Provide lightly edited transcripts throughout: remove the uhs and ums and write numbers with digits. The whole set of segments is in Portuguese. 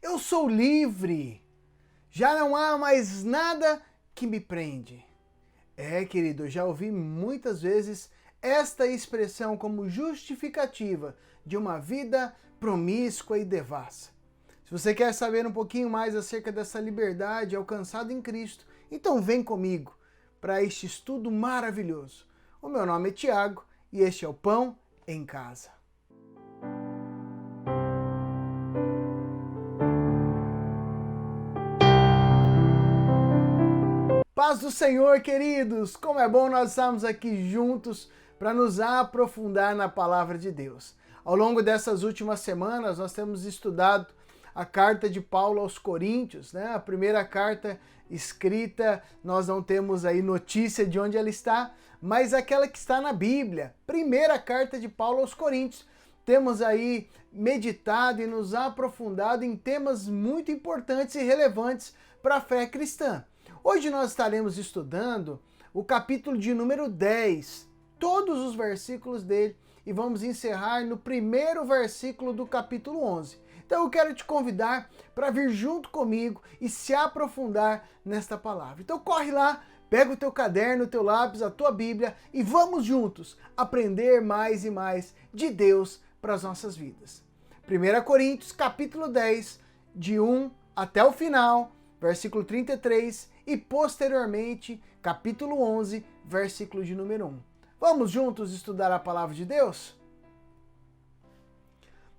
Eu sou livre. Já não há mais nada que me prende. Querido, eu já ouvi muitas vezes esta expressão como justificativa de uma vida promíscua e devassa. Se você quer saber um pouquinho mais acerca dessa liberdade alcançada em Cristo, então vem comigo para este estudo maravilhoso. O meu nome é Tiago e este é o Pão em Casa. Paz do Senhor, queridos! Como é bom nós estarmos aqui juntos para nos aprofundar na palavra de Deus. Ao longo dessas últimas semanas, nós temos estudado a carta de Paulo aos Coríntios, né? A primeira carta escrita, nós não temos aí notícia de onde ela está, mas aquela que está na Bíblia, primeira carta de Paulo aos Coríntios. Temos aí meditado e nos aprofundado em temas muito importantes e relevantes para a fé cristã. Hoje nós estaremos estudando o capítulo de número 10, todos os versículos dele, e vamos encerrar no primeiro versículo do capítulo 11. Então eu quero te convidar para vir junto comigo e se aprofundar nesta palavra. Então corre lá, pega o teu caderno, o teu lápis, a tua Bíblia e vamos juntos aprender mais e mais de Deus para as nossas vidas. 1 Coríntios capítulo 10, de 1 até o final, versículo 33 e posteriormente capítulo 11, versículo de número 1. Vamos juntos estudar a palavra de Deus?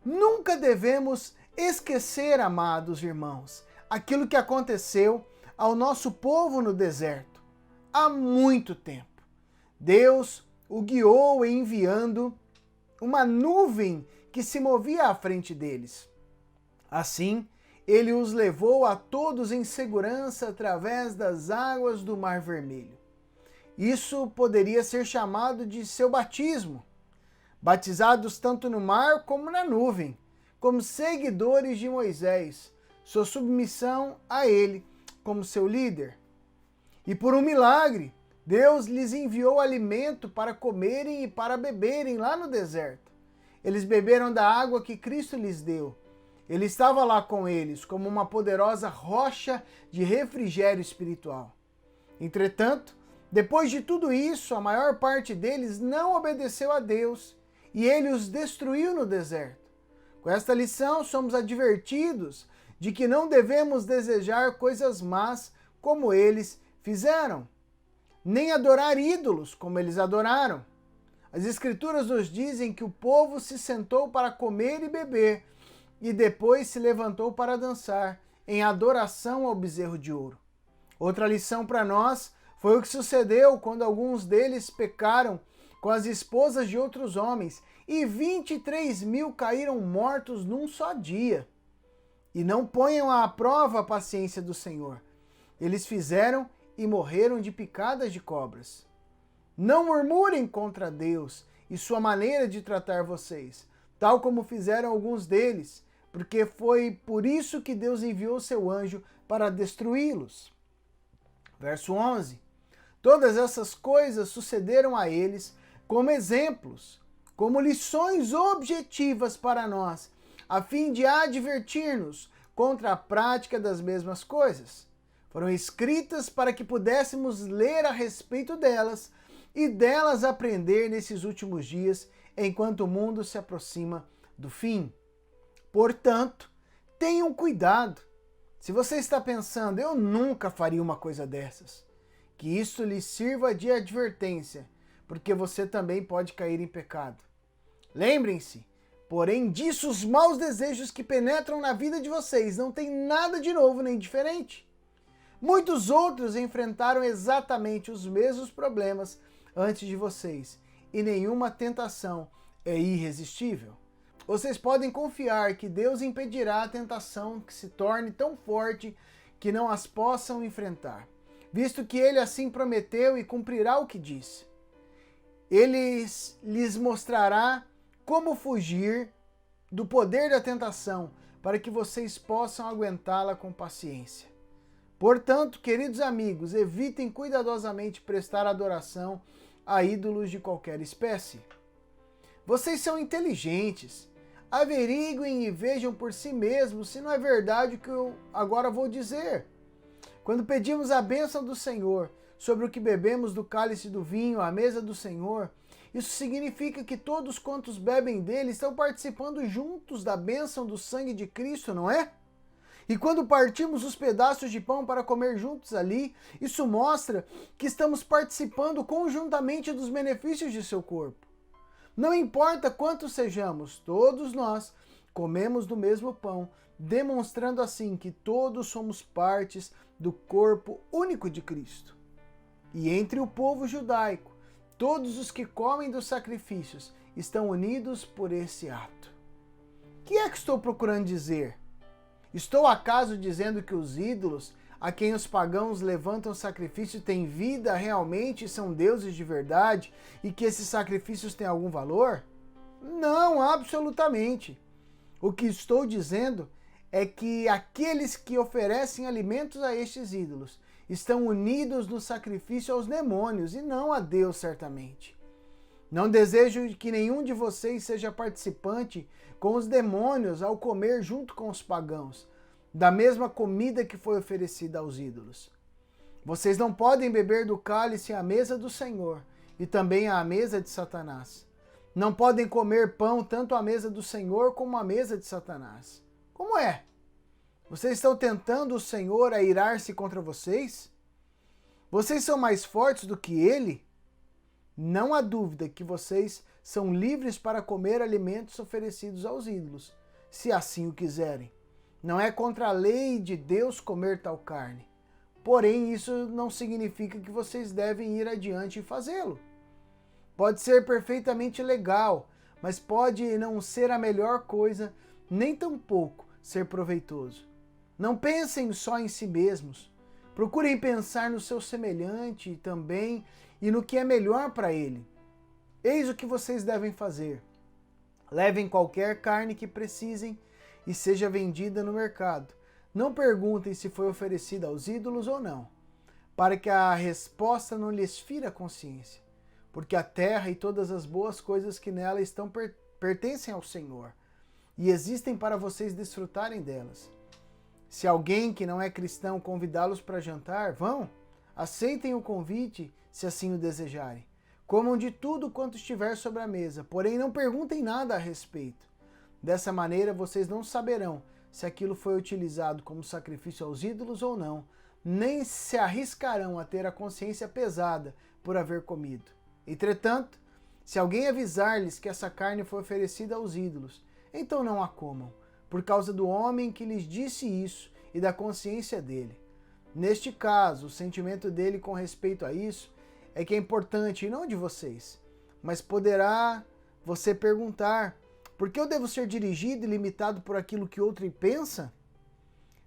Nunca devemos esquecer, amados irmãos, aquilo que aconteceu ao nosso povo no deserto há muito tempo. Deus o guiou enviando uma nuvem que se movia à frente deles. Assim, ele os levou a todos em segurança através das águas do Mar Vermelho. Isso poderia ser chamado de seu batismo. Batizados tanto no mar como na nuvem, como seguidores de Moisés, sua submissão a ele como seu líder. E por um milagre, Deus lhes enviou alimento para comerem e para beberem lá no deserto. Eles beberam da água que Cristo lhes deu. Ele estava lá com eles como uma poderosa rocha de refrigério espiritual. Entretanto, depois de tudo isso, a maior parte deles não obedeceu a Deus e ele os destruiu no deserto. Com esta lição, somos advertidos de que não devemos desejar coisas más como eles fizeram, nem adorar ídolos como eles adoraram. As Escrituras nos dizem que o povo se sentou para comer e beber e depois se levantou para dançar em adoração ao bezerro de ouro. Outra lição para nós foi o que sucedeu quando alguns deles pecaram com as esposas de outros homens e 23.000 caíram mortos num só dia. E não ponham à prova a paciência do Senhor. Eles fizeram e morreram de picadas de cobras. Não murmurem contra Deus e sua maneira de tratar vocês, tal como fizeram alguns deles, porque foi por isso que Deus enviou seu anjo para destruí-los. Verso 11. Todas essas coisas sucederam a eles como exemplos, como lições objetivas para nós, a fim de advertir-nos contra a prática das mesmas coisas. Foram escritas para que pudéssemos ler a respeito delas e delas aprender nesses últimos dias, enquanto o mundo se aproxima do fim. Portanto, tenham cuidado. Se você está pensando, eu nunca faria uma coisa dessas, que isso lhe sirva de advertência, porque você também pode cair em pecado. Lembrem-se, porém, disso os maus desejos que penetram na vida de vocês não têm nada de novo nem diferente. Muitos outros enfrentaram exatamente os mesmos problemas antes de vocês, e nenhuma tentação é irresistível. Vocês podem confiar que Deus impedirá a tentação que se torne tão forte que não as possam enfrentar, visto que ele assim prometeu e cumprirá o que disse. Ele lhes mostrará como fugir do poder da tentação, para que vocês possam aguentá-la com paciência. Portanto, queridos amigos, evitem cuidadosamente prestar adoração a ídolos de qualquer espécie. Vocês são inteligentes. Averiguem e vejam por si mesmos se não é verdade o que eu agora vou dizer. Quando pedimos a bênção do Senhor sobre o que bebemos do cálice do vinho à mesa do Senhor, isso significa que todos quantos bebem dele estão participando juntos da bênção do sangue de Cristo, não é? E quando partimos os pedaços de pão para comer juntos ali, isso mostra que estamos participando conjuntamente dos benefícios de seu corpo. Não importa quantos sejamos, todos nós comemos do mesmo pão, demonstrando assim que todos somos partes do corpo único de Cristo. E entre o povo judaico, todos os que comem dos sacrifícios estão unidos por esse ato. O que é que estou procurando dizer? Estou acaso dizendo que os ídolos a quem os pagãos levantam sacrifício têm vida realmente e são deuses de verdade e que esses sacrifícios têm algum valor? Não, absolutamente. O que estou dizendo é que aqueles que oferecem alimentos a estes ídolos estão unidos no sacrifício aos demônios e não a Deus, certamente. Não desejo que nenhum de vocês seja participante com os demônios ao comer junto com os pagãos, da mesma comida que foi oferecida aos ídolos. Vocês não podem beber do cálice à mesa do Senhor e também à mesa de Satanás. Não podem comer pão tanto à mesa do Senhor como à mesa de Satanás. Como é? Vocês estão tentando o Senhor a irar-se contra vocês? Vocês são mais fortes do que ele? Não há dúvida que vocês são livres para comer alimentos oferecidos aos ídolos, se assim o quiserem. Não é contra a lei de Deus comer tal carne. Porém, isso não significa que vocês devem ir adiante e fazê-lo. Pode ser perfeitamente legal, mas pode não ser a melhor coisa, nem tampouco ser proveitoso. Não pensem só em si mesmos. Procurem pensar no seu semelhante também e no que é melhor para ele. Eis o que vocês devem fazer. Levem qualquer carne que precisem e seja vendida no mercado. Não perguntem se foi oferecida aos ídolos ou não, para que a resposta não lhes fira a consciência, porque a terra e todas as boas coisas que nela estão pertencem ao Senhor e existem para vocês desfrutarem delas. Se alguém que não é cristão convidá-los para jantar, vão, aceitem o convite se assim o desejarem. Comam de tudo quanto estiver sobre a mesa, porém não perguntem nada a respeito. Dessa maneira vocês não saberão se aquilo foi utilizado como sacrifício aos ídolos ou não, nem se arriscarão a ter a consciência pesada por haver comido. Entretanto, se alguém avisar-lhes que essa carne foi oferecida aos ídolos, então não a comam, por causa do homem que lhes disse isso e da consciência dele. Neste caso, o sentimento dele com respeito a isso é que é importante e não de vocês. Mas poderá você perguntar, por que eu devo ser dirigido e limitado por aquilo que outro pensa?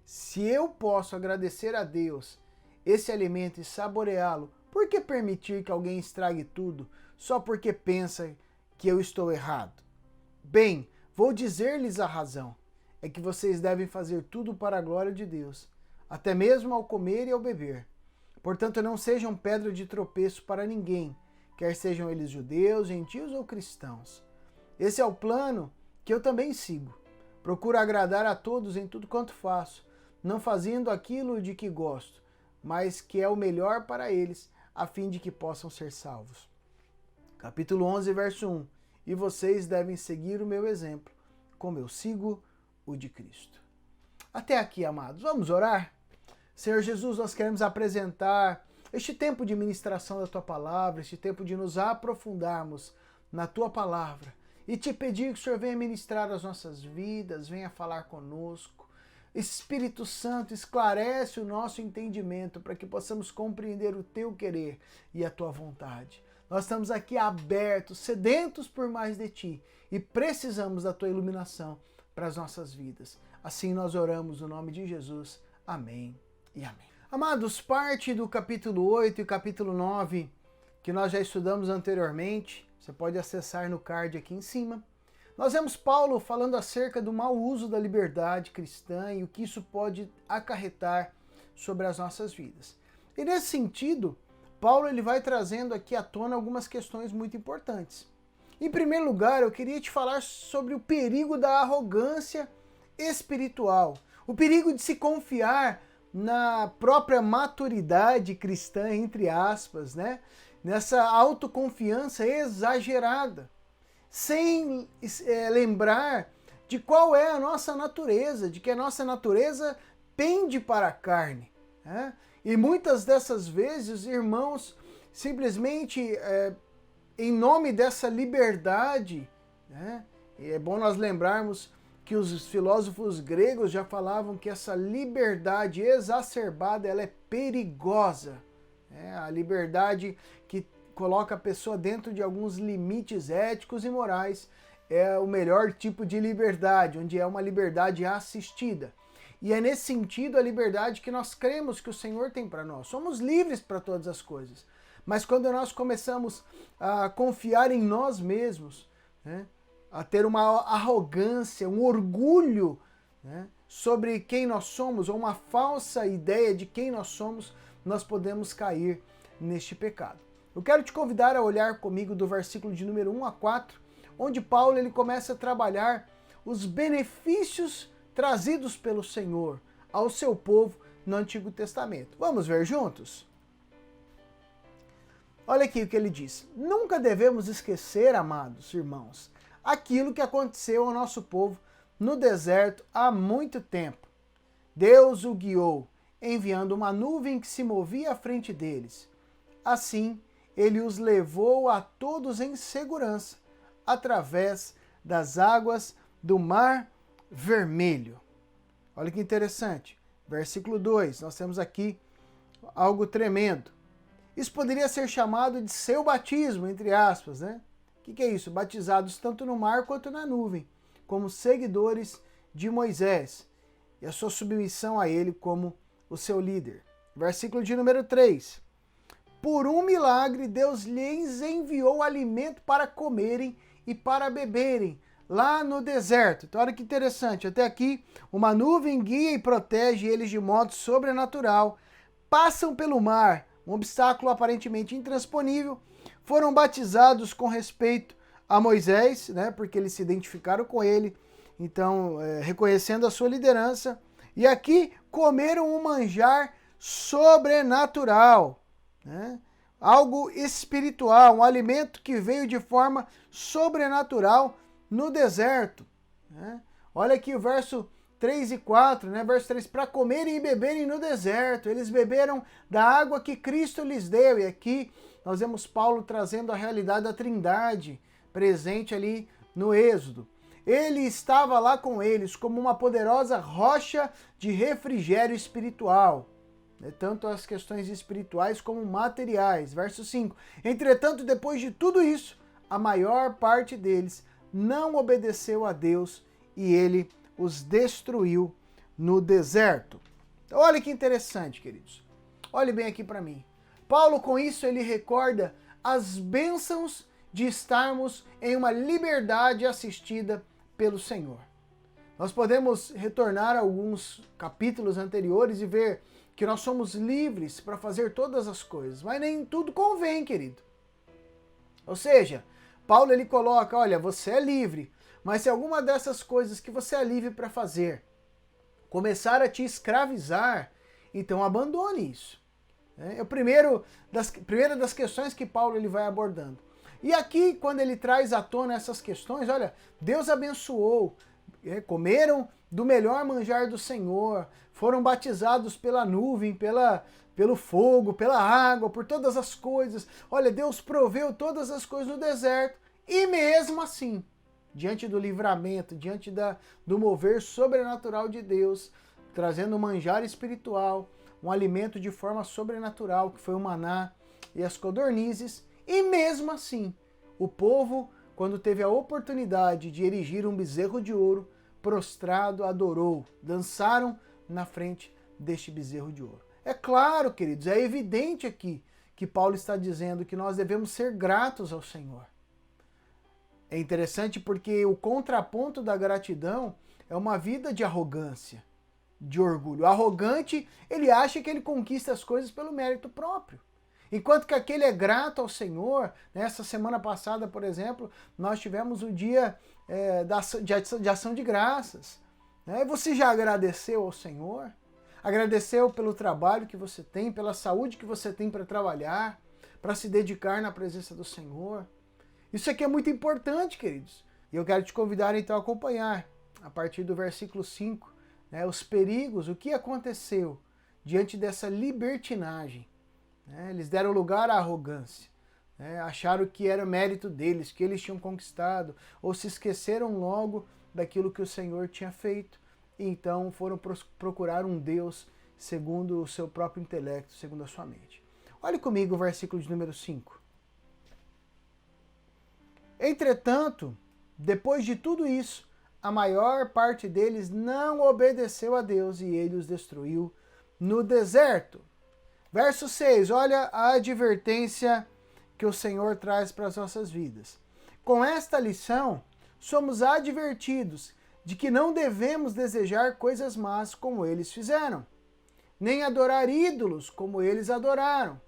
Se eu posso agradecer a Deus esse alimento e saboreá-lo, por que permitir que alguém estrague tudo só porque pensa que eu estou errado? Bem, vou dizer-lhes a razão. É que vocês devem fazer tudo para a glória de Deus, até mesmo ao comer e ao beber. Portanto, não sejam pedra de tropeço para ninguém, quer sejam eles judeus, gentios ou cristãos. Esse é o plano que eu também sigo. Procuro agradar a todos em tudo quanto faço, não fazendo aquilo de que gosto, mas que é o melhor para eles, a fim de que possam ser salvos. Capítulo 11, verso 1. E vocês devem seguir o meu exemplo, como eu sigo o de Cristo. Até aqui, amados. Vamos orar? Senhor Jesus, nós queremos apresentar este tempo de ministração da Tua Palavra, este tempo de nos aprofundarmos na Tua Palavra e te pedir que o Senhor venha ministrar as nossas vidas, venha falar conosco. Espírito Santo, esclarece o nosso entendimento para que possamos compreender o Teu querer e a Tua vontade. Nós estamos aqui abertos, sedentos por mais de Ti e precisamos da Tua iluminação para as nossas vidas. Assim nós oramos no nome de Jesus. Amém e amém. Amados, parte do capítulo 8 e capítulo 9 que nós já estudamos anteriormente, você pode acessar no card aqui em cima. Nós vemos Paulo falando acerca do mau uso da liberdade cristã e o que isso pode acarretar sobre as nossas vidas. E nesse sentido, Paulo ele vai trazendo aqui à tona algumas questões muito importantes. Em primeiro lugar, eu queria te falar sobre o perigo da arrogância espiritual, o perigo de se confiar na própria maturidade cristã, entre aspas, né? Nessa autoconfiança exagerada, sem lembrar de qual é a nossa natureza, de que a nossa natureza pende para a carne. Né? E muitas dessas vezes, irmãos, simplesmente em nome dessa liberdade, né? E é bom nós lembrarmos que os filósofos gregos já falavam que essa liberdade exacerbada ela é perigosa. A liberdade que coloca a pessoa dentro de alguns limites éticos e morais é o melhor tipo de liberdade, onde é uma liberdade assistida. E é nesse sentido a liberdade que nós cremos que o Senhor tem para nós. Somos livres para todas as coisas. Mas quando nós começamos a confiar em nós mesmos, né, a ter uma arrogância, um orgulho, né, sobre quem nós somos, ou uma falsa ideia de quem nós somos, nós podemos cair neste pecado. Eu quero te convidar a olhar comigo do versículo de número 1 a 4, onde Paulo ele começa a trabalhar os benefícios trazidos pelo Senhor ao seu povo no Antigo Testamento. Vamos ver juntos? Olha aqui o que ele diz. Nunca devemos esquecer, amados irmãos, aquilo que aconteceu ao nosso povo no deserto há muito tempo. Deus o guiou, enviando uma nuvem que se movia à frente deles. Assim, ele os levou a todos em segurança, através das águas do Mar Vermelho. Olha que interessante. Versículo 2, nós temos aqui algo tremendo. Isso poderia ser chamado de seu batismo, entre aspas, né? O que é isso? Batizados tanto no mar quanto na nuvem, como seguidores de Moisés, e a sua submissão a ele como o seu líder. Versículo de número 3. Por um milagre, Deus lhes enviou alimento para comerem e para beberem lá no deserto. Então, olha que interessante. Até aqui, uma nuvem guia e protege eles de modo sobrenatural. Passam pelo mar, um obstáculo aparentemente intransponível. Foram batizados com respeito a Moisés, né, porque eles se identificaram com ele. Então, reconhecendo a sua liderança. E aqui, comeram um manjar sobrenatural. Né? Algo espiritual, um alimento que veio de forma sobrenatural no deserto. Né? Olha aqui o verso 3 e 4, né? Verso 3, para comerem e beberem no deserto. Eles beberam da água que Cristo lhes deu. E aqui nós vemos Paulo trazendo a realidade da Trindade, presente ali no Êxodo. Ele estava lá com eles como uma poderosa rocha de refrigério espiritual. Tanto as questões espirituais como materiais. Verso 5. Entretanto, depois de tudo isso, a maior parte deles não obedeceu a Deus e ele os destruiu no deserto. Então, olha que interessante, queridos. Olhe bem aqui para mim. Paulo, com isso, ele recorda as bênçãos de estarmos em uma liberdade assistida pelo Senhor. Nós podemos retornar a alguns capítulos anteriores e ver que nós somos livres para fazer todas as coisas, mas nem tudo convém, querido. Ou seja, Paulo ele coloca, olha, você é livre, mas se alguma dessas coisas que você é livre para fazer começar a te escravizar, então abandone isso. É a primeira das questões que Paulo ele vai abordando. E aqui, quando ele traz à tona essas questões, olha, Deus abençoou, comeram do melhor manjar do Senhor, foram batizados pela nuvem, pelo fogo, pela água, por todas as coisas. Olha, Deus proveu todas as coisas no deserto. E mesmo assim, diante do livramento, diante do mover sobrenatural de Deus, trazendo um manjar espiritual, um alimento de forma sobrenatural, que foi o maná e as codornizes, e mesmo assim, o povo, quando teve a oportunidade de erigir um bezerro de ouro, prostrado, adorou, dançaram na frente deste bezerro de ouro. É claro, queridos, é evidente aqui que Paulo está dizendo que nós devemos ser gratos ao Senhor. É interessante porque o contraponto da gratidão é uma vida de arrogância, de orgulho. O arrogante, ele acha que ele conquista as coisas pelo mérito próprio. Enquanto que aquele é grato ao Senhor, nessa semana passada, por exemplo, nós tivemos o dia de ação de graças. Né? Você já agradeceu ao Senhor? Agradeceu pelo trabalho que você tem, pela saúde que você tem para trabalhar, para se dedicar na presença do Senhor? Isso aqui é muito importante, queridos. E eu quero te convidar então a acompanhar, a partir do versículo 5, né, os perigos, o que aconteceu diante dessa libertinagem. Eles deram lugar à arrogância, acharam que era mérito deles, que eles tinham conquistado, ou se esqueceram logo daquilo que o Senhor tinha feito, e então foram procurar um Deus segundo o seu próprio intelecto, segundo a sua mente. Olhe comigo o versículo de número 5. Entretanto, depois de tudo isso, a maior parte deles não obedeceu a Deus e ele os destruiu no deserto. Verso 6, olha a advertência que o Senhor traz para as nossas vidas. Com esta lição, somos advertidos de que não devemos desejar coisas más como eles fizeram, nem adorar ídolos como eles adoraram.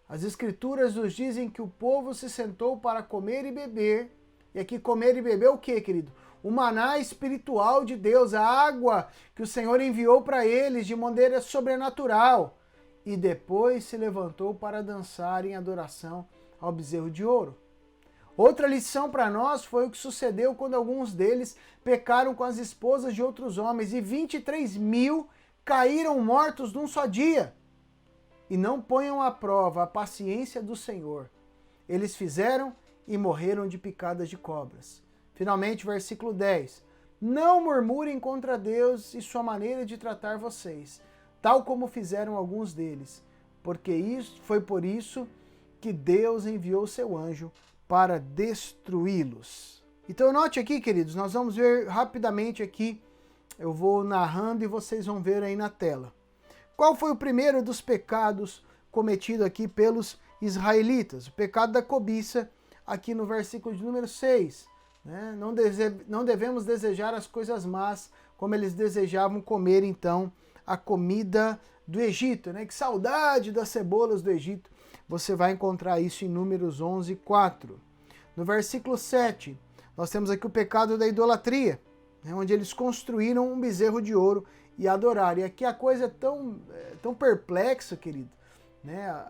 As Escrituras nos dizem que o povo se sentou para comer e beber. E aqui comer e beber o que, querido? O maná espiritual de Deus, a água que o Senhor enviou para eles de maneira sobrenatural. E depois se levantou para dançar em adoração ao bezerro de ouro. Outra lição para nós foi o que sucedeu quando alguns deles pecaram com as esposas de outros homens e 23.000 caíram mortos num só dia. E não ponham à prova a paciência do Senhor. Eles fizeram e morreram de picadas de cobras. Finalmente, versículo 10. Não murmurem contra Deus e sua maneira de tratar vocês, tal como fizeram alguns deles, porque foi por isso que Deus enviou seu anjo para destruí-los. Então note aqui, queridos, nós vamos ver rapidamente aqui, eu vou narrando e vocês vão ver aí na tela. Qual foi o primeiro dos pecados cometido aqui pelos israelitas? O pecado da cobiça, aqui no versículo de número 6. Né? Não devemos desejar as coisas más, como eles desejavam comer então a comida do Egito. Né? Que saudade das cebolas do Egito. Você vai encontrar isso em Números 11, 4. No versículo 7, nós temos aqui o pecado da idolatria, né? Onde eles construíram um bezerro de ouro e adoraram. E aqui a coisa é tão perplexa, querido. Né?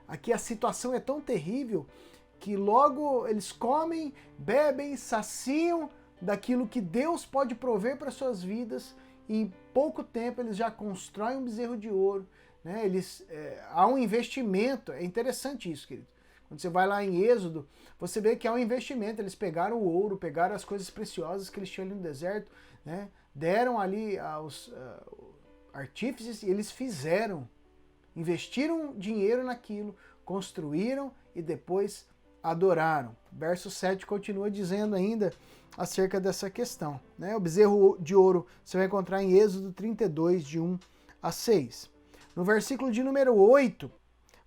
Aqui a situação é tão terrível que logo eles comem, bebem, saciam daquilo que Deus pode prover para suas vidas e em pouco tempo eles já constroem um bezerro de ouro. Né? Há um investimento, é interessante isso, querido. Quando você vai lá em Êxodo, você vê que há um investimento. Eles pegaram o ouro, pegaram as coisas preciosas que eles tinham ali no deserto, né? Deram ali aos artífices e eles fizeram, investiram dinheiro naquilo, construíram e depois adoraram. Verso 7 continua dizendo ainda acerca dessa questão. Né? O bezerro de ouro você vai encontrar em Êxodo 32, de 1 a 6. No versículo de número 8,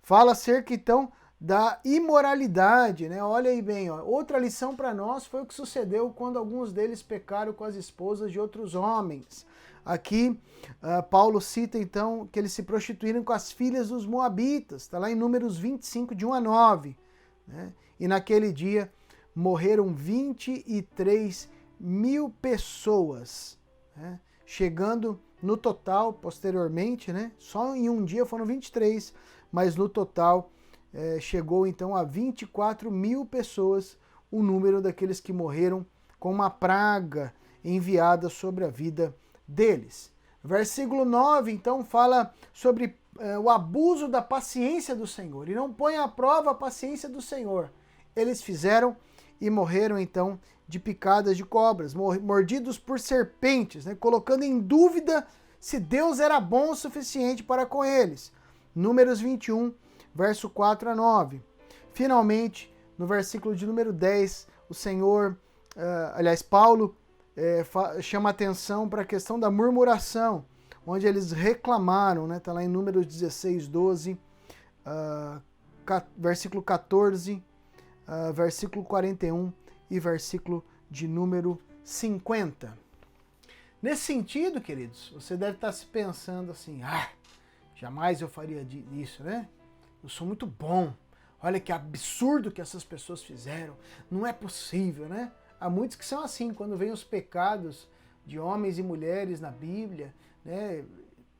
fala acerca então da imoralidade. Né? Olha aí bem, ó. Outra lição para nós foi o que sucedeu quando alguns deles pecaram com as esposas de outros homens. Aqui, Paulo cita então que eles se prostituíram com as filhas dos moabitas. Está lá em Números 25, de 1 a 9. Né? E naquele dia morreram 23.000 pessoas, né? Chegando no total, posteriormente, né? Só em um dia foram 23, mas no total chegou então a 24.000 pessoas o número daqueles que morreram com uma praga enviada sobre a vida deles. Versículo 9, então, fala sobre o abuso da paciência do Senhor. E não põe à prova a paciência do Senhor. Eles fizeram e morreram, então, de picadas de cobras, mordidos por serpentes, né? Colocando em dúvida se Deus era bom o suficiente para com eles. Números 21, verso 4 a 9. Finalmente, no versículo de número 10, o Senhor, Paulo, chama atenção para a questão da murmuração, onde eles reclamaram, né? Está lá em Números 16, 12, versículo 14, versículo 41 e versículo de número 50. Nesse sentido, queridos, você deve estar se pensando assim, jamais eu faria isso, né? eu sou muito bom. Olha que absurdo que essas pessoas fizeram. Não é possível, né? Há muitos que são assim, quando vêm os pecados de homens e mulheres na Bíblia, né?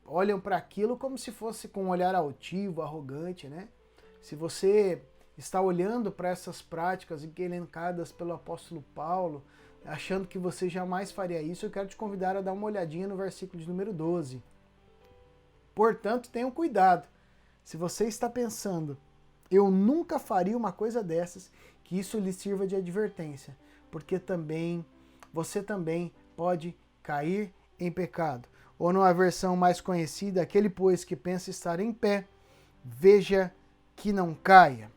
Olham para aquilo como se fosse com um olhar altivo, arrogante, né? Se você está olhando para essas práticas elencadas pelo apóstolo Paulo, achando que você jamais faria isso, eu quero te convidar a dar uma olhadinha no versículo de número 12. Portanto, tenham cuidado. Se você está pensando, eu nunca faria uma coisa dessas, que isso lhe sirva de advertência, porque você também pode cair em pecado. Ou numa versão mais conhecida, aquele pois que pensa estar em pé, veja que não caia.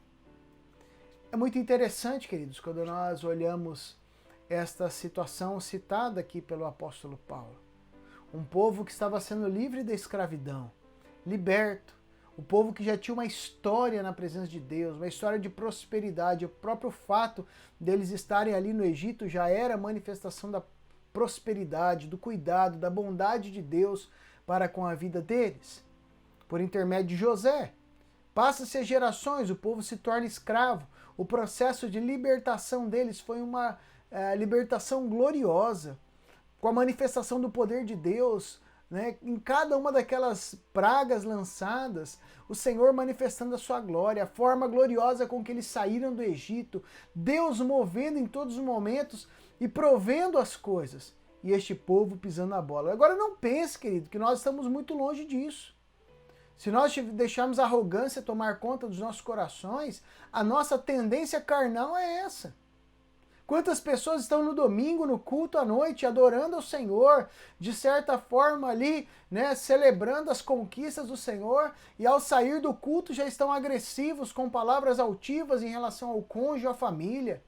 É muito interessante, queridos, quando nós olhamos esta situação citada aqui pelo apóstolo Paulo. Um povo que estava sendo livre da escravidão, liberto, um povo que já tinha uma história na presença de Deus, uma história de prosperidade. O próprio fato deles estarem ali no Egito já era manifestação da prosperidade, do cuidado, da bondade de Deus para com a vida deles. Por intermédio de José, passa-se as gerações, o povo se torna escravo. O processo de libertação deles foi uma libertação gloriosa, com a manifestação do poder de Deus, né? Em cada uma daquelas pragas lançadas, o Senhor manifestando a sua glória, a forma gloriosa com que eles saíram do Egito, Deus movendo em todos os momentos e provendo as coisas, e este povo pisando a bola. Agora não pense, querido, que nós estamos muito longe disso. Se nós deixarmos a arrogância tomar conta dos nossos corações, a nossa tendência carnal é essa. Quantas pessoas estão no domingo, no culto à noite, adorando ao Senhor, de certa forma ali, né, celebrando as conquistas do Senhor, e ao sair do culto já estão agressivos, com palavras altivas em relação ao cônjuge, à família.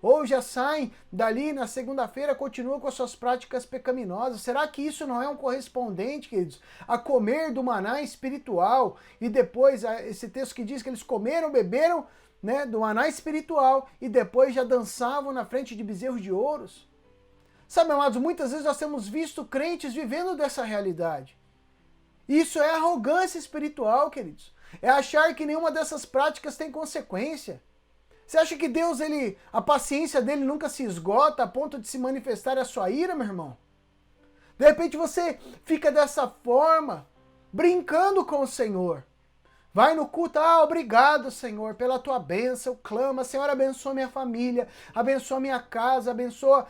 Ou já saem dali na segunda-feira, continuam com as suas práticas pecaminosas. Será que isso não é um correspondente, queridos, a comer do maná espiritual? E depois, esse texto que diz que eles comeram, beberam, né, do maná espiritual e depois já dançavam na frente de bezerros de ouros? Sabe, amados, muitas vezes nós temos visto crentes vivendo dessa realidade. Isso é arrogância espiritual, queridos. É achar que nenhuma dessas práticas tem consequência. Você acha que Deus, a paciência dele nunca se esgota a ponto de se manifestar a sua ira, meu irmão? De repente você fica dessa forma, brincando com o Senhor. Vai no culto, obrigado, Senhor, pela tua bênção, clama, Senhor, abençoa minha família, abençoa minha casa, abençoa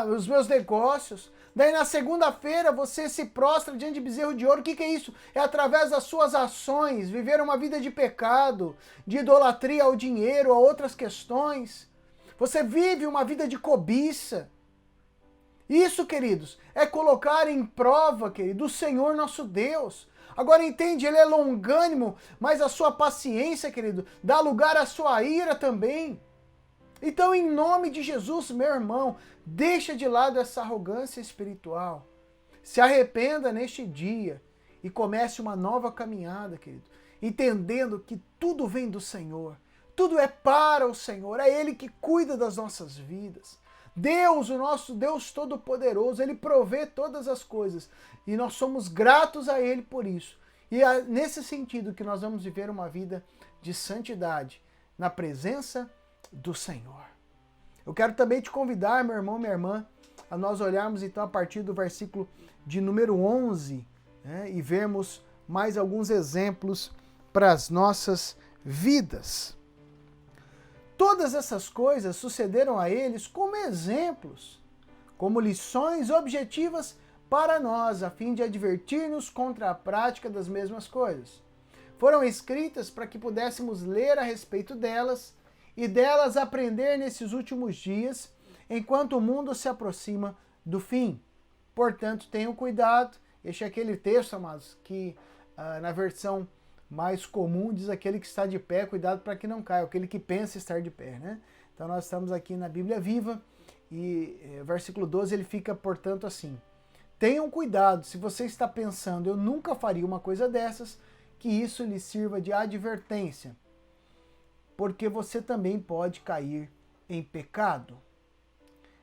os meus negócios. Daí na segunda-feira você se prostra diante de bezerro de ouro. O que é isso? É através das suas ações, viver uma vida de pecado, de idolatria ao dinheiro, a outras questões. Você vive uma vida de cobiça. Isso, queridos, é colocar em prova, querido, o Senhor nosso Deus. Agora entende, ele é longânimo, mas a sua paciência, querido, dá lugar à sua ira também. Então, em nome de Jesus, meu irmão, deixa de lado essa arrogância espiritual. Se arrependa neste dia e comece uma nova caminhada, querido, entendendo que tudo vem do Senhor, tudo é para o Senhor, é Ele que cuida das nossas vidas. Deus, o nosso Deus Todo-Poderoso, Ele provê todas as coisas e nós somos gratos a Ele por isso. E é nesse sentido que nós vamos viver uma vida de santidade na presença do Senhor. Eu quero também te convidar, meu irmão, minha irmã, a nós olharmos então a partir do versículo de número 11, né, e vermos mais alguns exemplos para as nossas vidas. Todas essas coisas sucederam a eles como exemplos, como lições objetivas para nós, a fim de advertir-nos contra a prática das mesmas coisas. Foram escritas para que pudéssemos ler a respeito delas e delas aprender nesses últimos dias, enquanto o mundo se aproxima do fim. Portanto, tenham cuidado. Este é aquele texto, amados, que na versão mais comum diz aquele que está de pé, cuidado para que não caia, aquele que pensa estar de pé, né? Então nós estamos aqui na Bíblia Viva e versículo 12 ele fica, portanto, assim: tenham cuidado, se você está pensando, eu nunca faria uma coisa dessas, que isso lhe sirva de advertência, porque você também pode cair em pecado.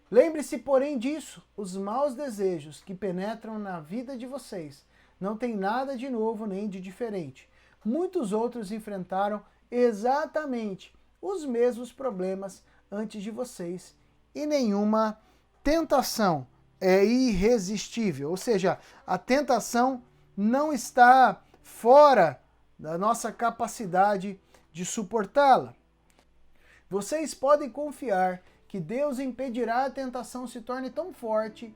Lembre-se, porém, disso: os maus desejos que penetram na vida de vocês não têm nada de novo nem de diferente, muitos outros enfrentaram exatamente os mesmos problemas antes de vocês e nenhuma tentação é irresistível, ou seja, a tentação não está fora da nossa capacidade de suportá-la. Vocês podem confiar que Deus impedirá a tentação se torne tão forte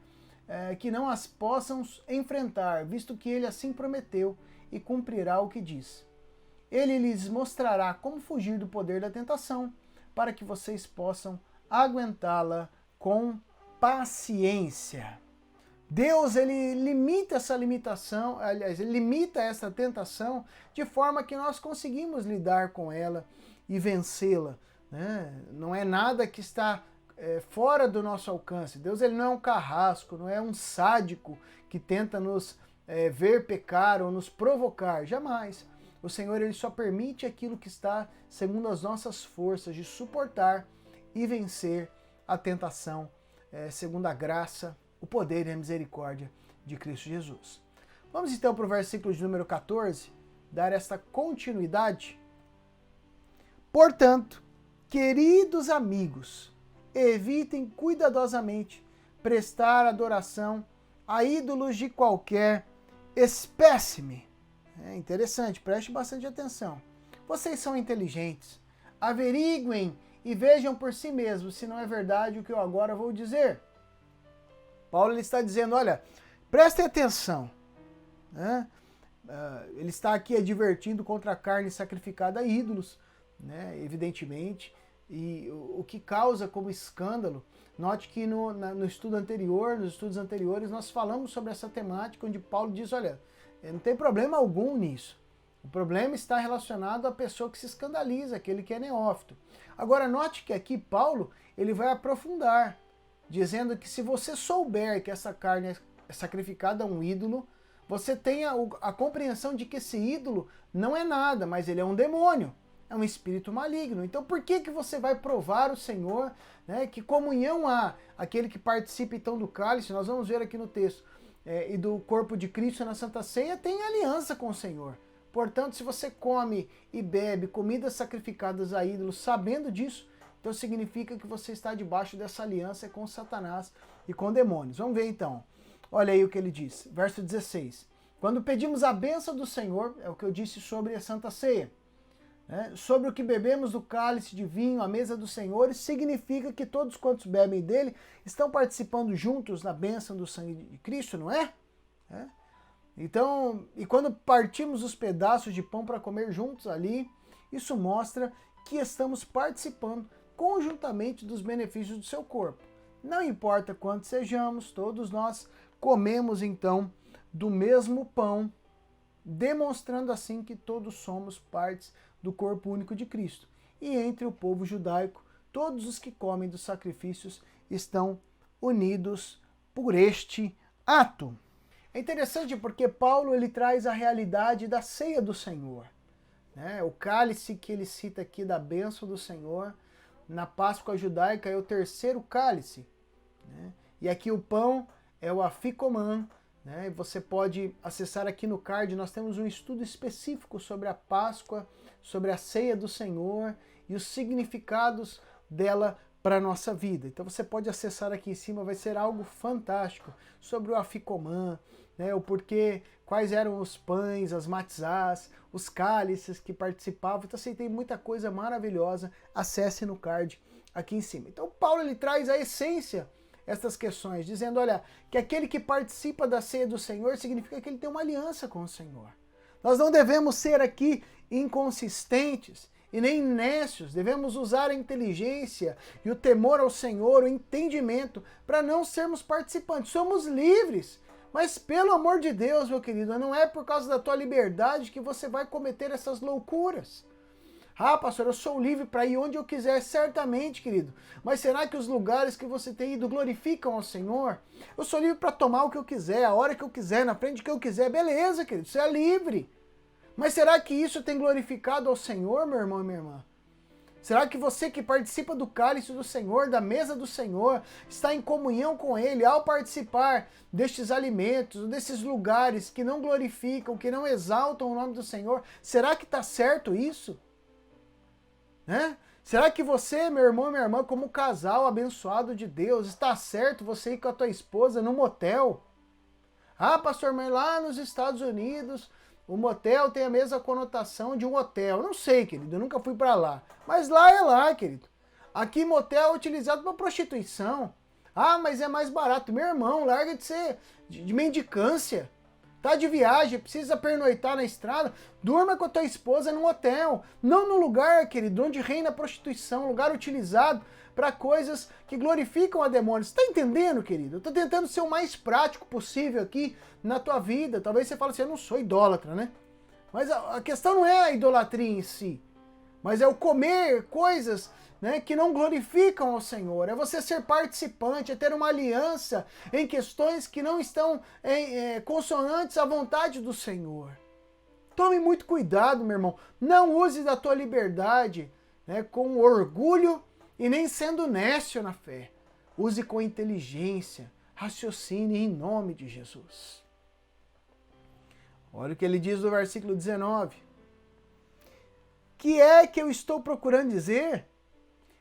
que não as possam enfrentar, visto que Ele assim prometeu e cumprirá o que diz. Ele lhes mostrará como fugir do poder da tentação, para que vocês possam aguentá-la com paciência. Deus, ele limita essa limitação, aliás, ele limita essa tentação de forma que nós conseguimos lidar com ela e vencê-la, né? Não é nada que está fora do nosso alcance. Deus, ele não é um carrasco, não é um sádico que tenta nos ver pecar ou nos provocar, jamais. O Senhor, ele só permite aquilo que está segundo as nossas forças de suportar e vencer a tentação, segundo a graça, o poder e a misericórdia de Cristo Jesus. Vamos então para o versículo de número 14, dar esta continuidade. Portanto, queridos amigos, evitem cuidadosamente prestar adoração a ídolos de qualquer espécime. É interessante, preste bastante atenção. Vocês são inteligentes. Averiguem e vejam por si mesmos se não é verdade o que eu agora vou dizer. Paulo ele está dizendo, olha, prestem atenção. Né? Ele está aqui advertindo contra a carne sacrificada a ídolos, né? Evidentemente, e o que causa como escândalo. Note que no estudo anterior, nos estudos anteriores, nós falamos sobre essa temática, onde Paulo diz, olha, não tem problema algum nisso. O problema está relacionado à pessoa que se escandaliza, aquele que é neófito. Agora, note que aqui Paulo ele vai aprofundar, dizendo que se você souber que essa carne é sacrificada a um ídolo, você tenha a compreensão de que esse ídolo não é nada, mas ele é um demônio, é um espírito maligno. Então por que você vai provar o Senhor, né, que comunhão há aquele que participa então do cálice, nós vamos ver aqui no texto, e do corpo de Cristo na Santa Ceia, tem aliança com o Senhor. Portanto, se você come e bebe comidas sacrificadas a ídolos, sabendo disso, então significa que você está debaixo dessa aliança com Satanás e com demônios. Vamos ver então. Olha aí o que ele diz, verso 16. Quando pedimos a bênção do Senhor, é o que eu disse sobre a Santa Ceia, né? Sobre o que bebemos do cálice de vinho, a mesa do Senhor, significa que todos quantos bebem dele estão participando juntos na bênção do sangue de Cristo, não é? Então, e quando partimos os pedaços de pão para comer juntos ali, isso mostra que estamos participando conjuntamente dos benefícios do seu corpo. Não importa quantos sejamos, todos nós comemos então do mesmo pão, demonstrando assim que todos somos partes do corpo único de Cristo. E entre o povo judaico, todos os que comem dos sacrifícios estão unidos por este ato. É interessante porque Paulo ele traz a realidade da ceia do Senhor, né? O cálice que ele cita aqui da bênção do Senhor, na Páscoa judaica é o terceiro cálice, né? E aqui o pão é o afikoman, né? Você pode acessar aqui no card, nós temos um estudo específico sobre a Páscoa, sobre a ceia do Senhor e os significados dela para a nossa vida. Então você pode acessar aqui em cima, vai ser algo fantástico sobre o afikoman, né? O porquê, quais eram os pães, as matzás, os cálices que participavam. Então assim, tem muita coisa maravilhosa, acesse no card aqui em cima. Então Paulo ele traz a essência estas questões, dizendo, olha, que aquele que participa da ceia do Senhor significa que ele tem uma aliança com o Senhor. Nós não devemos ser aqui inconsistentes e nem nécios, devemos usar a inteligência e o temor ao Senhor, o entendimento, para não sermos participantes. Somos livres, mas pelo amor de Deus, meu querido, não é por causa da tua liberdade que você vai cometer essas loucuras. Ah, pastor, eu sou livre para ir onde eu quiser, certamente, querido. Mas será que os lugares que você tem ido glorificam ao Senhor? Eu sou livre para tomar o que eu quiser, a hora que eu quiser, na frente que eu quiser. Beleza, querido, você é livre. Mas será que isso tem glorificado ao Senhor, meu irmão e minha irmã? Será que você que participa do cálice do Senhor, da mesa do Senhor, está em comunhão com Ele ao participar destes alimentos, desses lugares que não glorificam, que não exaltam o nome do Senhor? Será que está certo isso? Né? Será que você, meu irmão e minha irmã, como casal abençoado de Deus, está certo você ir com a tua esposa num motel? Ah, pastor, mas lá nos Estados Unidos o motel tem a mesma conotação de um hotel. Não sei, querido, eu nunca fui para lá. Mas lá é lá, querido. Aqui motel é utilizado para prostituição. Ah, mas é mais barato. Meu irmão, larga de ser de mendicância. Tá de viagem, precisa pernoitar na estrada. Durma com a tua esposa num hotel. Não no lugar, querido, onde reina a prostituição. Lugar utilizado para coisas que glorificam a demônios. Está entendendo, querido? Eu estou tentando ser o mais prático possível aqui na tua vida. Talvez você fale assim, eu não sou idólatra, né? Mas a questão não é a idolatria em si, mas é o comer coisas, né, que não glorificam ao Senhor. É você ser participante, é ter uma aliança em questões que não estão consonantes à vontade do Senhor. Tome muito cuidado, meu irmão. Não use da tua liberdade, né, com orgulho e nem sendo nécio na fé. Use com inteligência, raciocine em nome de Jesus. Olha o que ele diz no versículo 19. Que é que eu estou procurando dizer?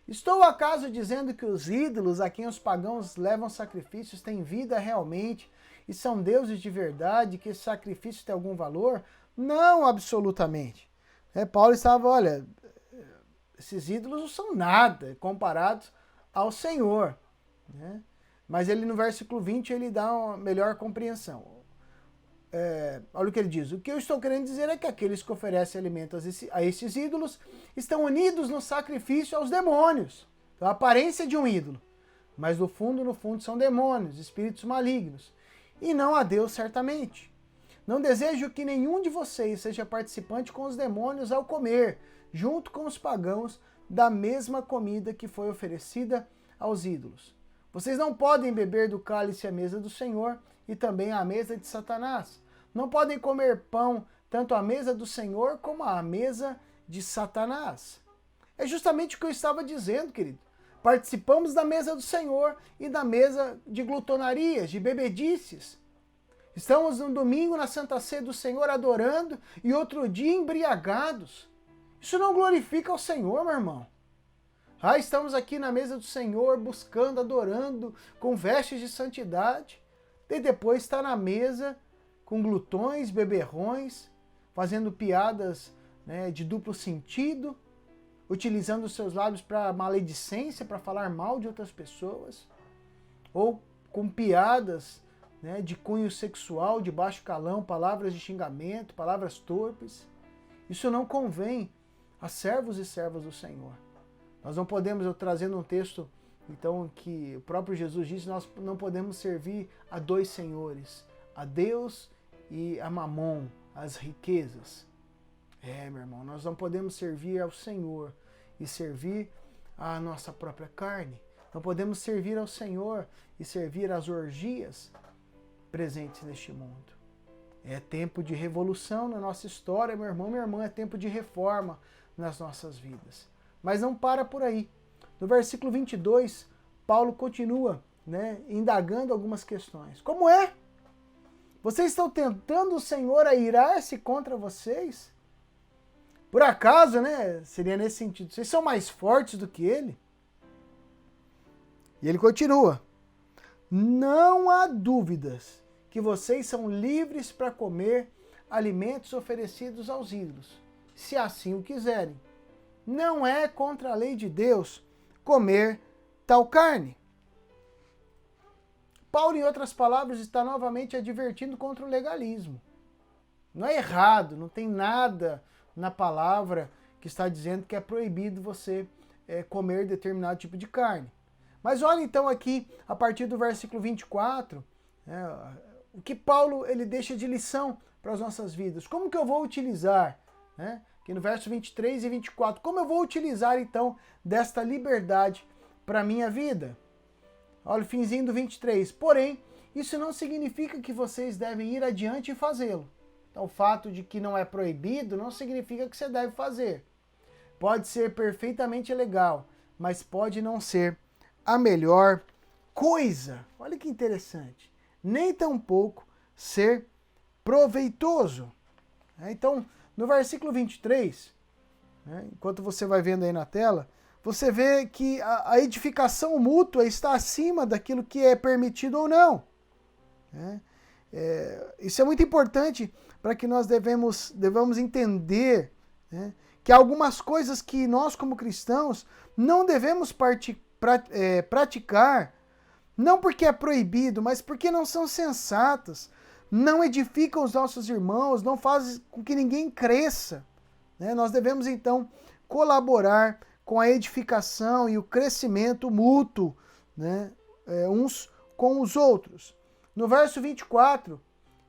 Estou acaso dizendo que os ídolos a quem os pagãos levam sacrifícios têm vida realmente e são deuses de verdade, que esse sacrifício tem algum valor? Não, absolutamente. Paulo estava, olha, esses ídolos não são nada comparados ao Senhor. Né? Mas ele no versículo 20 ele dá uma melhor compreensão. Olha o que ele diz. O que eu estou querendo dizer é que aqueles que oferecem alimento a esses ídolos estão unidos no sacrifício aos demônios. Então, a aparência de um ídolo. Mas no fundo são demônios, espíritos malignos. E não a Deus certamente. Não desejo que nenhum de vocês seja participante com os demônios ao comer, junto com os pagãos, da mesma comida que foi oferecida aos ídolos. Vocês não podem beber do cálice à mesa do Senhor e também à mesa de Satanás. Não podem comer pão tanto à mesa do Senhor como à mesa de Satanás. É justamente o que eu estava dizendo, querido. Participamos da mesa do Senhor e da mesa de glutonarias, de bebedices. Estamos no domingo na Santa Ceia do Senhor adorando e outro dia embriagados. Isso não glorifica ao Senhor, meu irmão. Estamos aqui na mesa do Senhor buscando, adorando, com vestes de santidade. E depois está na mesa com glutões, beberrões, fazendo piadas, né, de duplo sentido, utilizando os seus lábios para maledicência, para falar mal de outras pessoas, ou com piadas, né, de cunho sexual, de baixo calão, palavras de xingamento, palavras torpes. Isso não convém a servos e servas do Senhor. Nós não podemos, eu trazendo um texto, então, que o próprio Jesus disse, nós não podemos servir a dois senhores, a Deus e a Mamon, as riquezas. Meu irmão, nós não podemos servir ao Senhor e servir à nossa própria carne. Não podemos servir ao Senhor e servir às orgias presentes neste mundo. É tempo de revolução na nossa história, meu irmão, minha irmã, é tempo de reforma nas nossas vidas. Mas não para por aí. No versículo 22, Paulo continua, né, indagando algumas questões. Como é? Vocês estão tentando o Senhor a irar-se contra vocês? Por acaso, né, seria nesse sentido, vocês são mais fortes do que ele? E ele continua. Não há dúvidas que vocês são livres para comer alimentos oferecidos aos ídolos, se assim o quiserem. Não é contra a lei de Deus comer tal carne. Paulo, em outras palavras, está novamente advertindo contra o legalismo. Não é errado, não tem nada na palavra que está dizendo que é proibido você comer determinado tipo de carne. Mas olha então aqui, a partir do versículo 24, o que Paulo ele deixa de lição para as nossas vidas. Como que eu vou utilizar, né? Aqui no verso 23 e 24, como eu vou utilizar então desta liberdade para a minha vida? Olha o finzinho do 23. Porém, isso não significa que vocês devem ir adiante e fazê-lo. Então, o fato de que não é proibido não significa que você deve fazer. pode ser perfeitamente legal, mas pode não ser a melhor coisa. Olha que interessante. Nem tampouco ser proveitoso. Então, no versículo 23, enquanto você vai vendo aí na tela, você vê que a edificação mútua está acima daquilo que é permitido ou não. Isso é muito importante para que nós devamos entender, que há algumas coisas que nós, como cristãos, não devemos praticar, não porque é proibido, mas porque não são sensatas, não edificam os nossos irmãos, não fazem com que ninguém cresça. Nós devemos, então, colaborar com a edificação e o crescimento mútuo, uns com os outros. No verso 24,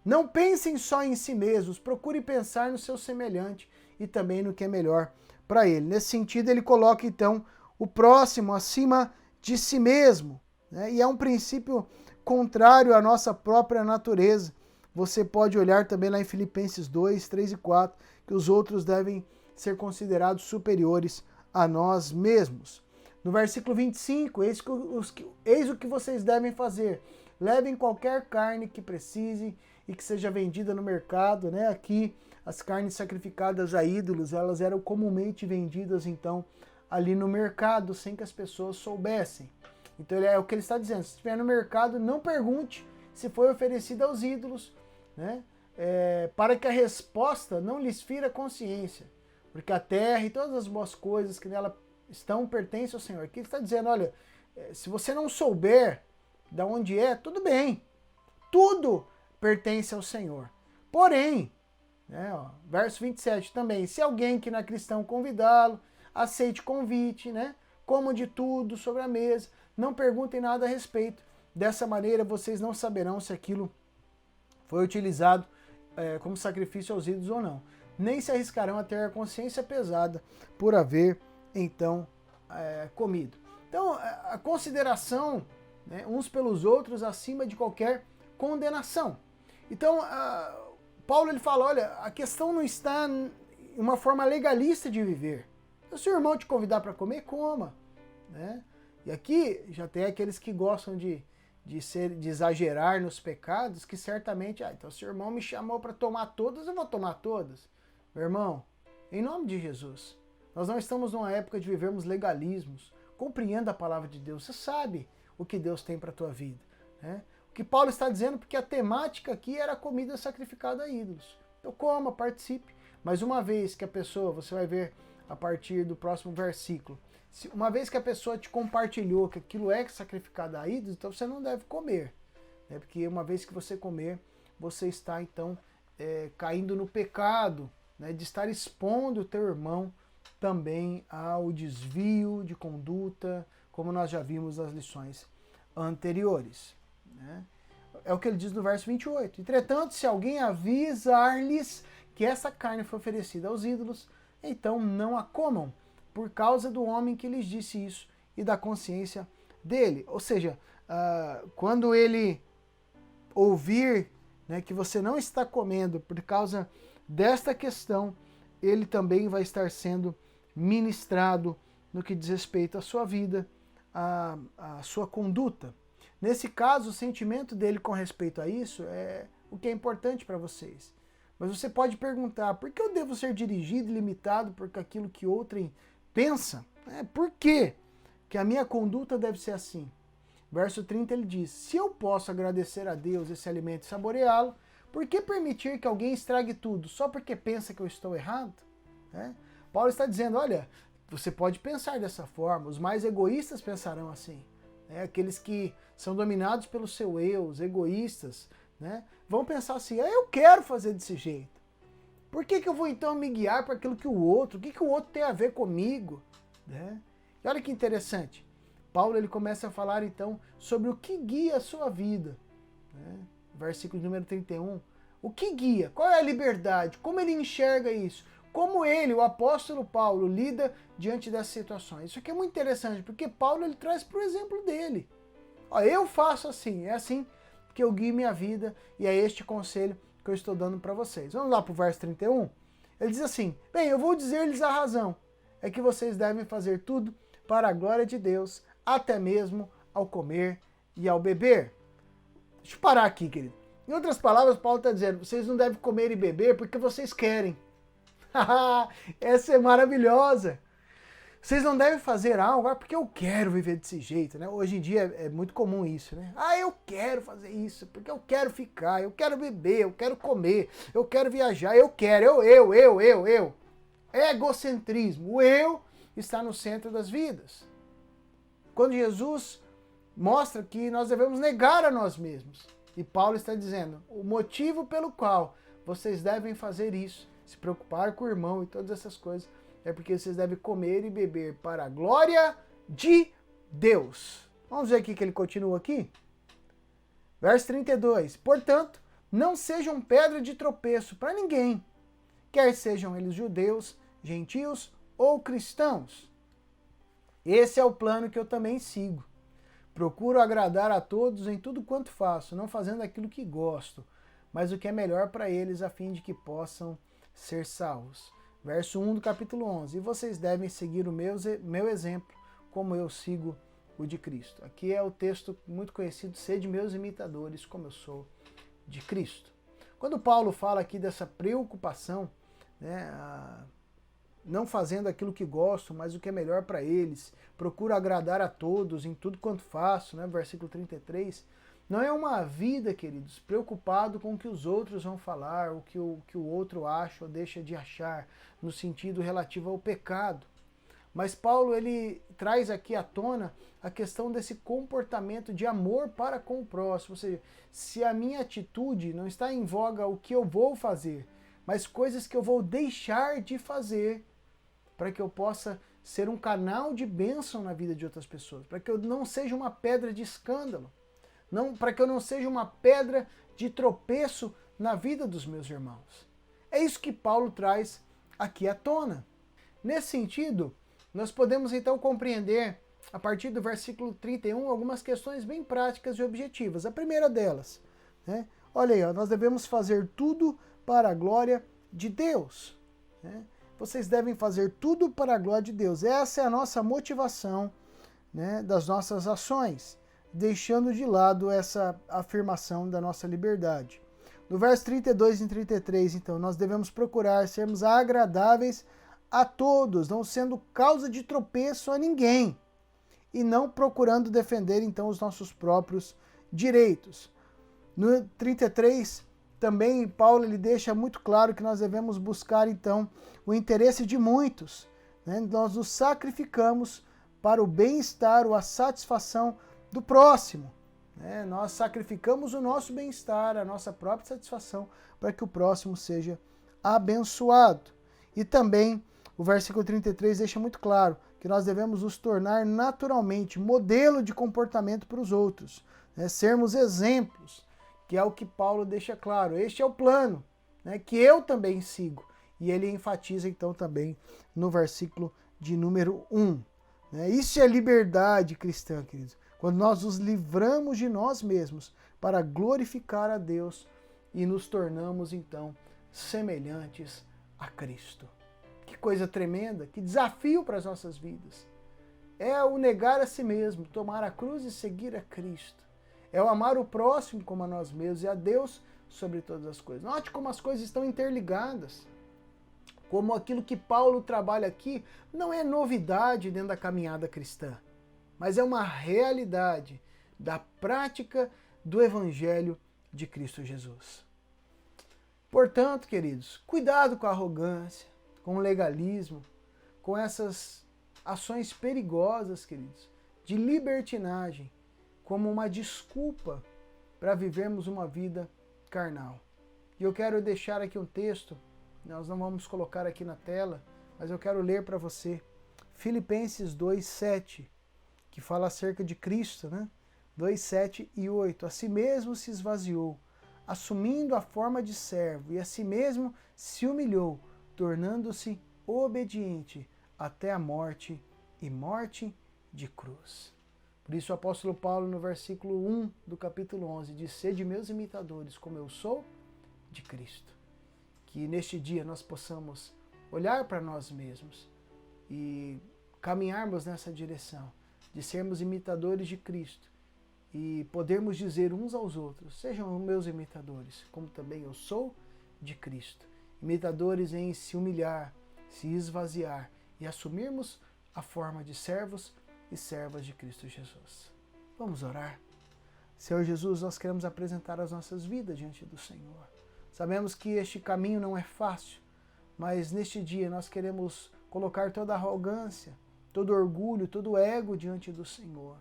não pensem só em si mesmos, procure pensar no seu semelhante e também no que é melhor para ele. Nesse sentido, ele coloca, então, o próximo acima de si mesmo, e é um princípio contrário à nossa própria natureza. Você pode olhar também lá em Filipenses 2, 3 e 4, que os outros devem ser considerados superiores a nós mesmos. No versículo 25, eis o que vocês devem fazer. Levem qualquer carne que precise e que seja vendida no mercado. Aqui, as carnes sacrificadas a ídolos, elas eram comumente vendidas, então, ali no mercado, sem que as pessoas soubessem. Então, é o que ele está dizendo. Se estiver no mercado, não pergunte se foi oferecida aos ídolos, para que a resposta não lhes fira a consciência, porque a terra e todas as boas coisas que nela estão pertencem ao Senhor. Aqui ele está dizendo, olha, se você não souber de onde é, tudo bem, tudo pertence ao Senhor. Porém, verso 27 também, se alguém que não é cristão convidá-lo, aceite convite, como de tudo sobre a mesa, não perguntem nada a respeito. Dessa maneira vocês não saberão se aquilo foi utilizado como sacrifício aos ídolos ou não. Nem se arriscarão a ter a consciência pesada por haver, então, comido. Então, a consideração, uns pelos outros acima de qualquer condenação. Então, Paulo ele fala, olha, a questão não está em uma forma legalista de viver. Se o seu irmão te convidar para comer, coma. E aqui já tem aqueles que gostam de exagerar nos pecados, que certamente, então se o irmão me chamou para tomar todas, eu vou tomar todas. Meu irmão, em nome de Jesus, nós não estamos numa época de vivermos legalismos. Compreenda a palavra de Deus, você sabe o que Deus tem para a tua vida. O que Paulo está dizendo, porque a temática aqui era a comida sacrificada a ídolos. Então coma, participe. Mas uma vez que a pessoa, você vai ver a partir do próximo versículo, uma vez que a pessoa te compartilhou que aquilo é sacrificado a ídolos, então você não deve comer. Porque uma vez que você comer, você está então caindo no pecado, de estar expondo o teu irmão também ao desvio de conduta, como nós já vimos nas lições anteriores. É o que ele diz no verso 28. Entretanto, se alguém avisar-lhes que essa carne foi oferecida aos ídolos, então não a comam, por causa do homem que lhes disse isso e da consciência dele. Ou seja, quando ele ouvir que você não está comendo por causa desta questão, ele também vai estar sendo ministrado no que diz respeito à sua vida, à sua conduta. Nesse caso, o sentimento dele com respeito a isso é o que é importante para vocês. Mas você pode perguntar, por que eu devo ser dirigido e limitado por aquilo que outrem pensa? Por quê que a minha conduta deve ser assim? Verso 30 ele diz, se eu posso agradecer a Deus esse alimento e saboreá-lo, por que permitir que alguém estrague tudo só porque pensa que eu estou errado? Paulo está dizendo, olha, você pode pensar dessa forma, os mais egoístas pensarão assim. Aqueles que são dominados pelo seu eu, os egoístas, vão pensar assim, eu quero fazer desse jeito. Por que eu vou então me guiar para aquilo que o outro, o que o outro tem a ver comigo? E olha que interessante, Paulo ele começa a falar então sobre o que guia a sua vida. Versículo número 31, o que guia? Qual é a liberdade? Como ele enxerga isso? Como ele, o apóstolo Paulo, lida diante dessas situações? Isso aqui é muito interessante, porque Paulo ele traz para o exemplo dele. Eu faço assim, é assim que eu guio minha vida e é este conselho que eu estou dando para vocês. Vamos lá para o verso 31? Ele diz assim, bem, eu vou dizer-lhes a razão. é que vocês devem fazer tudo para a glória de Deus, até mesmo ao comer e ao beber. Deixa eu parar aqui, querido. Em outras palavras, Paulo está dizendo, vocês não devem comer e beber porque vocês querem. Essa é maravilhosa. Vocês não devem fazer algo porque eu quero viver desse jeito, né? Hoje em dia é muito comum isso, né? Eu quero fazer isso, porque eu quero ficar, eu quero beber, eu quero comer, eu quero viajar, eu quero, eu. É egocentrismo. O eu está no centro das vidas. Quando Jesus mostra que nós devemos negar a nós mesmos. E Paulo está dizendo, o motivo pelo qual vocês devem fazer isso, se preocupar com o irmão e todas essas coisas, é porque vocês devem comer e beber para a glória de Deus. Vamos ver aqui que ele continua aqui. Verso 32. Portanto, não sejam pedra de tropeço para ninguém, quer sejam eles judeus, gentios ou cristãos. Esse é o plano que eu também sigo. Procuro agradar a todos em tudo quanto faço, não fazendo aquilo que gosto, mas o que é melhor para eles, a fim de que possam ser salvos. Verso 1 do capítulo 11. E vocês devem seguir o meu exemplo, como eu sigo o de Cristo. Aqui é o texto muito conhecido, sede meus imitadores, como eu sou de Cristo. Quando Paulo fala aqui dessa preocupação, né, não fazendo aquilo que gosto, mas o que é melhor para eles, procuro agradar a todos em tudo quanto faço, né, versículo 33, não é uma vida, queridos, preocupado com o que os outros vão falar, o que o outro acha ou deixa de achar, no sentido relativo ao pecado. Mas Paulo, ele traz aqui à tona a questão desse comportamento de amor para com o próximo, ou seja, se a minha atitude não está em voga o que eu vou fazer, mas coisas que eu vou deixar de fazer, para que eu possa ser um canal de bênção na vida de outras pessoas, para que eu não seja uma pedra de escândalo, para que eu não seja uma pedra de tropeço na vida dos meus irmãos. É isso que Paulo traz aqui à tona. Nesse sentido, nós podemos então compreender, a partir do versículo 31, algumas questões bem práticas e objetivas. A primeira delas, né? Olha aí, nós devemos fazer tudo para a glória de Deus, né? Vocês devem fazer tudo para a glória de Deus. Essa é a nossa motivação, né, das nossas ações, deixando de lado essa afirmação da nossa liberdade. No verso 32 e 33, então, nós devemos procurar sermos agradáveis a todos, não sendo causa de tropeço a ninguém, e não procurando defender, então, os nossos próprios direitos. No 33, também Paulo ele deixa muito claro que nós devemos buscar, então, o interesse de muitos, né? Nós nos sacrificamos para o bem-estar ou a satisfação do próximo, né? Nós sacrificamos o nosso bem-estar, a nossa própria satisfação, para que o próximo seja abençoado. E também o versículo 33 deixa muito claro que nós devemos nos tornar naturalmente modelo de comportamento para os outros, né? Sermos exemplos, que é o que Paulo deixa claro. Este é o plano, né, que eu também sigo. E ele enfatiza então também no versículo de número 1. Né? Isso é liberdade cristã, queridos. Quando nós nos livramos de nós mesmos para glorificar a Deus e nos tornamos então semelhantes a Cristo. Que coisa tremenda, que desafio para as nossas vidas. É o negar a si mesmo, tomar a cruz e seguir a Cristo. É o amar o próximo como a nós mesmos e a Deus sobre todas as coisas. Note como as coisas estão interligadas. Como aquilo que Paulo trabalha aqui não é novidade dentro da caminhada cristã, mas é uma realidade da prática do Evangelho de Cristo Jesus. Portanto, queridos, cuidado com a arrogância, com o legalismo, com essas ações perigosas, queridos, de libertinagem, como uma desculpa para vivermos uma vida carnal. E eu quero deixar aqui um texto, nós não vamos colocar aqui na tela, mas eu quero ler para você, Filipenses 2:7, que fala acerca de Cristo, né? 2:7 e 8. A si mesmo se esvaziou, assumindo a forma de servo, e a si mesmo se humilhou, tornando-se obediente até a morte e morte de cruz. Por isso o apóstolo Paulo, no versículo 1 do capítulo 11, diz: sede meus imitadores, como eu sou de Cristo. Que neste dia nós possamos olhar para nós mesmos e caminharmos nessa direção de sermos imitadores de Cristo e podermos dizer uns aos outros: sejam meus imitadores, como também eu sou de Cristo. Imitadores em se humilhar, se esvaziar e assumirmos a forma de servos e servas de Cristo Jesus. Vamos orar. Senhor Jesus, nós queremos apresentar as nossas vidas diante do Senhor. Sabemos que este caminho não é fácil, mas neste dia nós queremos colocar toda a arrogância, todo o orgulho, todo o ego diante do Senhor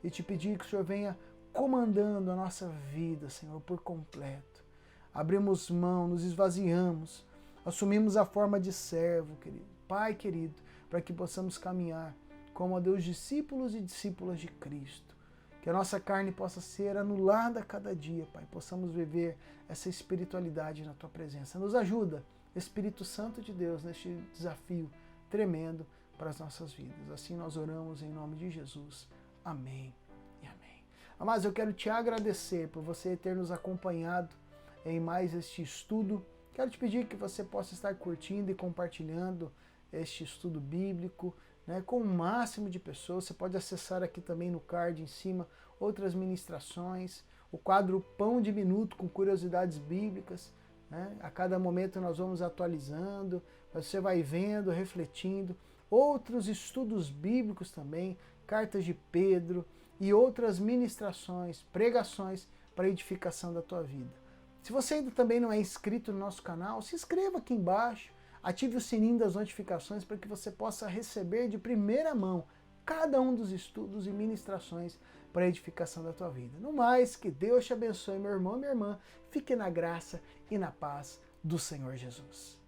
e te pedir que o Senhor venha comandando a nossa vida, Senhor, por completo. Abrimos mão, nos esvaziamos, assumimos a forma de servo, querido, Pai querido, para que possamos caminhar como, ó Deus, discípulos e discípulas de Cristo. Que a nossa carne possa ser anulada a cada dia, Pai. Possamos viver essa espiritualidade na Tua presença. Nos ajuda, Espírito Santo de Deus, neste desafio tremendo para as nossas vidas. Assim nós oramos em nome de Jesus. Amém e amém. Amados, eu quero te agradecer por você ter nos acompanhado em mais este estudo. Quero te pedir que você possa estar curtindo e compartilhando este estudo bíblico, com o máximo de pessoas. Você pode acessar aqui também no card em cima outras ministrações, o quadro Pão de Minuto com curiosidades bíblicas. A cada momento nós vamos atualizando, você vai vendo, refletindo. Outros estudos bíblicos também, cartas de Pedro e outras ministrações, pregações para a edificação da tua vida. Se você ainda também não é inscrito no nosso canal, se inscreva aqui embaixo. Ative o sininho das notificações para que você possa receber de primeira mão cada um dos estudos e ministrações para a edificação da tua vida. No mais, que Deus te abençoe, meu irmão e minha irmã. Fique na graça e na paz do Senhor Jesus.